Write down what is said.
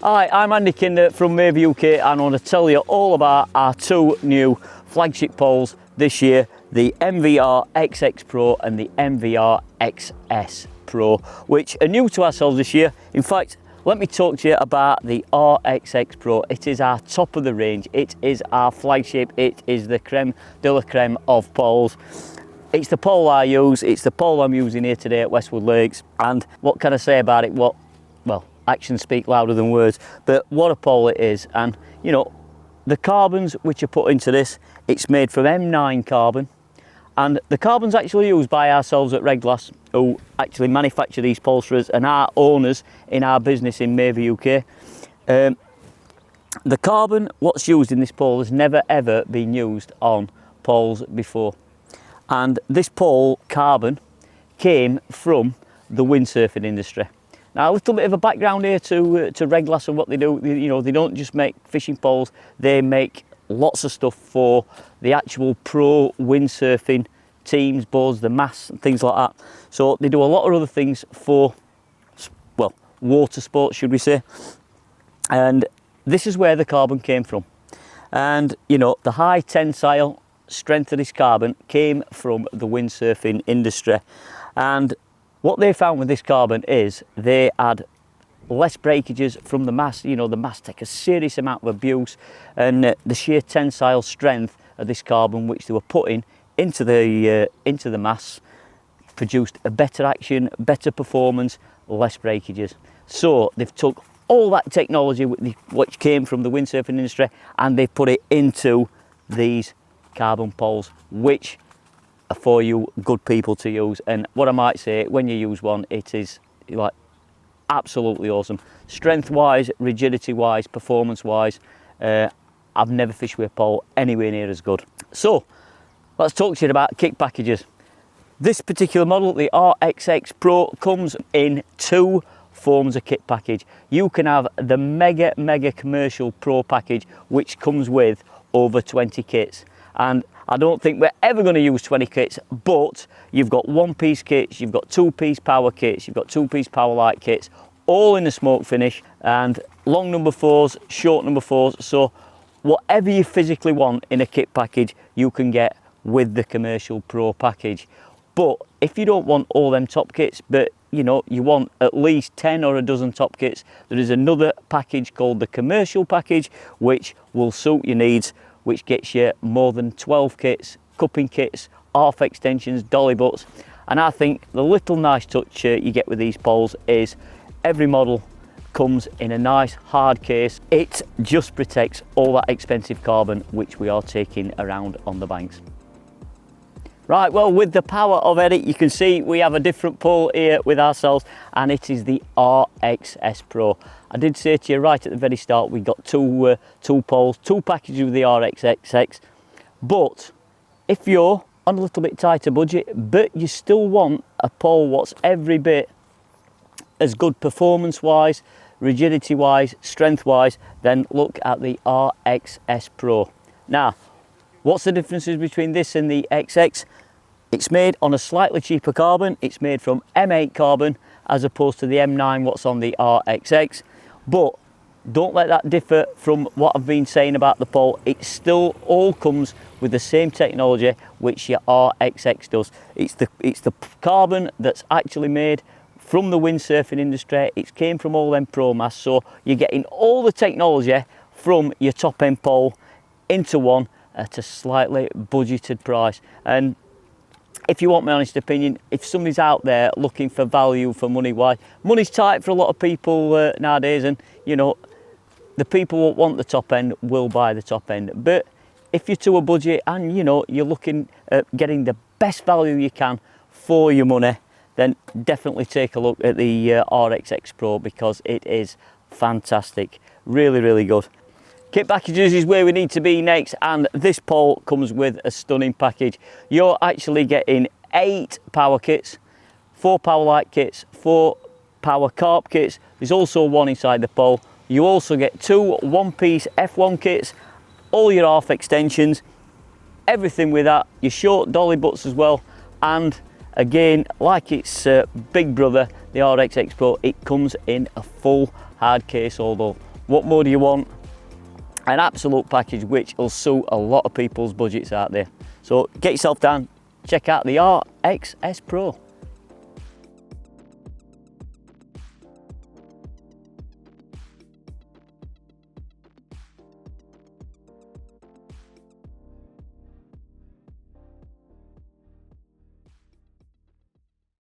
Hi, I'm Andy Kinder from Maver UK and I want to tell you all about our two new flagship poles this year, the MVR XX Pro and the MVR XS Pro, which are new to ourselves this year. In fact, let me talk to you about the RXX Pro. It is our top of the range, it is our flagship, it is the creme de la creme of poles. It's the pole I use, it's the pole I'm using here today at Westwood Lakes, and what can I say about it? Well, actions speak louder than words, but what a pole it is. And you know, the carbons which are put into this, it's made from M9 carbon, and the carbon's actually used by ourselves at Reglass, who actually manufacture these poles for us and are owners in our business in Maver UK. The carbon what's used in this pole has never ever been used on poles before, and this pole carbon came from the windsurfing industry. Now, a little bit of a background here to Reglass and what they do. You know, they don't just make fishing poles, they make lots of stuff for the actual pro windsurfing teams, boards, the masts and things like that. So they do a lot of other things for, well, water sports, should we say. And this is where the carbon came from. And you know, the high tensile strength of this carbon came from the windsurfing industry. And what they found with this carbon is they had less breakages from the mast. You know, the mast take a serious amount of abuse, and the sheer tensile strength of this carbon which they were putting into the masts produced a better action, better performance, less breakages. So they've took all that technology which came from the windsurfing industry and they put it into these carbon poles, which are for you good people to use. And what I might say, when you use one, it is like absolutely awesome. Strength wise, rigidity wise, performance wise, I've never fished with a pole anywhere near as good. So let's talk to you about kit packages. This particular model, the RXX Pro, comes in two forms of kit package. You can have the mega commercial pro package, which comes with over 20 kits, and I don't think we're ever going to use 20 kits, but you've got one-piece kits, you've got two-piece power kits, you've got two-piece power light kits, all in the smoke finish, and long number 4s, short number 4s. So whatever you physically want in a kit package, you can get with the commercial pro package. But if you don't want all them top kits, but you know, you want at least 10 or a dozen top kits, there is another package called the commercial package, which will suit your needs, which gets you more than 12 kits, cupping kits, half extensions, dolly butts. And I think the little nice touch you get with these poles is every model comes in a nice hard case. It just protects all that expensive carbon which we are taking around on the banks. Right, well, with the power of edit, you can see we have a different pole here with ourselves, and it is the RXS Pro. I did say to you right at the very start, we got two poles, two packages with the RXXX, but if you're on a little bit tighter budget, but you still want a pole what's every bit as good performance-wise, rigidity-wise, strength-wise, then look at the RXS Pro. Now, what's the differences between this and the XX? It's made on a slightly cheaper carbon. It's made from M8 carbon as opposed to the M9 what's on the RXX. But don't let that differ from what I've been saying about the pole. It still all comes with the same technology which your RXX does. It's the carbon that's actually made from the windsurfing industry. It came from all them pro masts, so you're getting all the technology from your top end pole into one at a slightly budgeted price. And if you want my honest opinion, if somebody's out there looking for value for money, why money's tight for a lot of people nowadays, and you know, the people who want the top end will buy the top end. But if you're to a budget and you know you're looking at getting the best value you can for your money, then definitely take a look at the RXX Pro, because it is fantastic, really good. Kit packages is where we need to be next, and this pole comes with a stunning package. You're actually getting 8 power kits, 4 power light kits, 4 power carp kits. There's also one inside the pole. You also get 2 one-piece F1 kits, all your half extensions, everything with that, your short dolly butts as well. And again, like its big brother, the RXX Pro, it comes in a full hard case, although What more do you want? An absolute package which will suit a lot of people's budgets out there. So get yourself down, check out the RXS Pro.